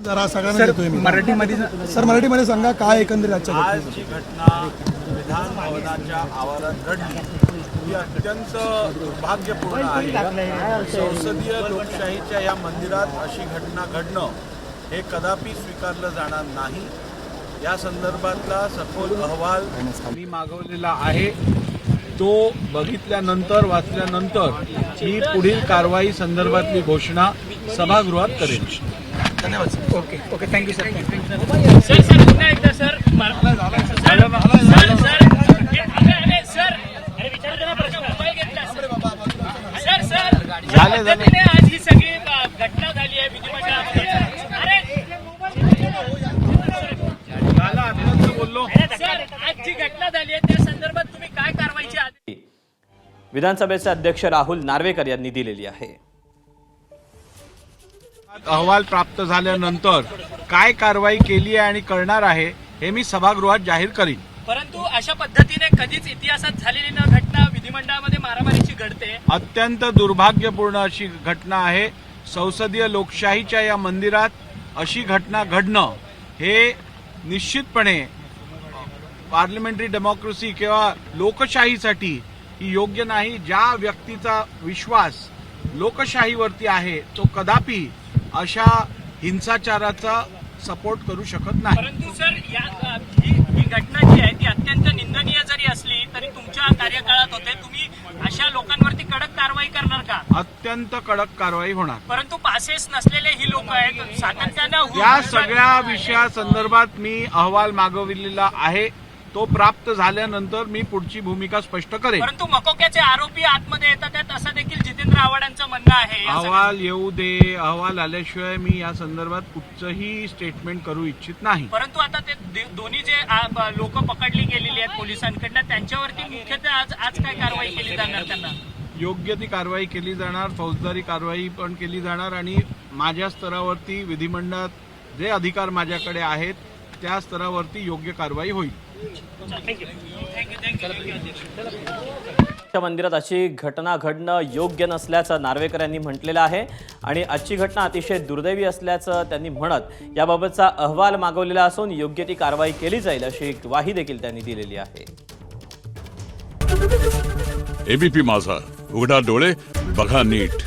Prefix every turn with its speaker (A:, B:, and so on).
A: जरा सगळ्यांना देतोय मी
B: मराठीमध्ये
A: सर मराठीमध्ये सांगा काय एकंदरीत आजच्या
C: आज
A: घटनेचं?
C: जी घटना विधान भवनाच्या आवारात घडली ही अत्यंत दुर्भाग्यपूर्ण आहे। संसदीय लोकशाहीच्या या मंदिरात अशी घटना घडणं हे कदापि स्वीकारलं जाणार नाही। या संदर्भातला सखोल अहवाल मी मागवलेला आहे, तो बघितल्यानंतर वाचल्यानंतर ही पुढील कारवाई संदर्भातली घोषणा सभागृहात करेन।
A: धन्यवाद sir.
B: Okay thank you sir
D: sir पुन्हा एकदा सर पद्धतीने आज ही सगळी घटना झाली आहे विधिमंडळामध्ये।
C: बोललो
D: सर आज जी घटना झाली आहे त्या संदर्भात तुम्ही काय कारवाईची आदेश
E: विधानसभेचे अध्यक्ष राहुल नार्वेकर यांनी दिलेली आहे।
C: अहवाल प्राप्त झाल्यानंतर काय कारवाई केली आहे आणि करणार आहे हे मी सभागृहात जाहीर करीन।
D: परंतु अशा पद्धतीने कधीच इतिहासात झालेली न घटना विधिमंडळामध्ये मारामारीची घडते।
C: अत्यंत दुर्भाग्यपूर्ण अशी घटना आहे। संसदीय लोकशाहीच्या या मंदिरात अशी घटना घडणं हे निश्चितपणे पार्लमेंटरी डेमोक्रेसी किंवा लोकशाहीसाठी ही योग्य नाही। ज्या व्यक्तीचा विश्वास लोकशाहीवरती आहे तो कदापि अशा हिंसाचाराचा सपोर्ट करू शकत नाही।
D: परंतु सर ही घटना जी आहे ती अत्यंत निंदनीय जरी असली तरी तुमच्या कार्यकाळात होते, तुम्ही अशा लोकांवरती कडक कारवाई करणार का?
C: अत्यंत कडक कारवाई होणार।
D: परंतु पासेस नसलेले ही लोक आहेत सातत्यानं
C: या सगळ्या विषयासंदर्भात मी अहवाल मागविलेला आहे, तो प्राप्त झाल्यानंतर मी पुढची भूमिका स्पष्ट करेन।
D: परंतु मकोक्याचे आरोपी आतमध्ये येतात आहेत असं देखील जितेंद्र आव्हाडांचं म्हणणं आहे।
C: अहवाल येऊ दे, अहवाल आल्याशिवाय मी या संदर्भात कुठचंही स्टेटमेंट करू इच्छित नाही।
D: परंतु आता ते दोन्ही जे लोक पकडली गेलेली आहेत पोलिसांकडनं त्यांच्यावरती मुख्यतः आज काय कारवाई केली जाणार? त्यांना
C: योग्य ती कारवाई केली जाणार, फौजदारी कारवाई पण केली जाणार आणि माझ्या स्तरावरती विधिमंडळात जे अधिकार माझ्याकडे आहेत त्या स्तरावरती योग्य कारवाई होईल।
E: मंदिरात अशी घटना घडणं योग्य नसल्याचं नार्वेकर यांनी म्हटलेलं आहे आणि आजची घटना अतिशय दुर्दैवी असल्याचं त्यांनी म्हणत याबाबतचा अहवाल मागवलेला असून योग्य ती कारवाई केली जाईल अशी ग्वाही देखील त्यांनी दिलेली आहे।
F: एबीपी माझा, उघडा डोळे बघा नीट।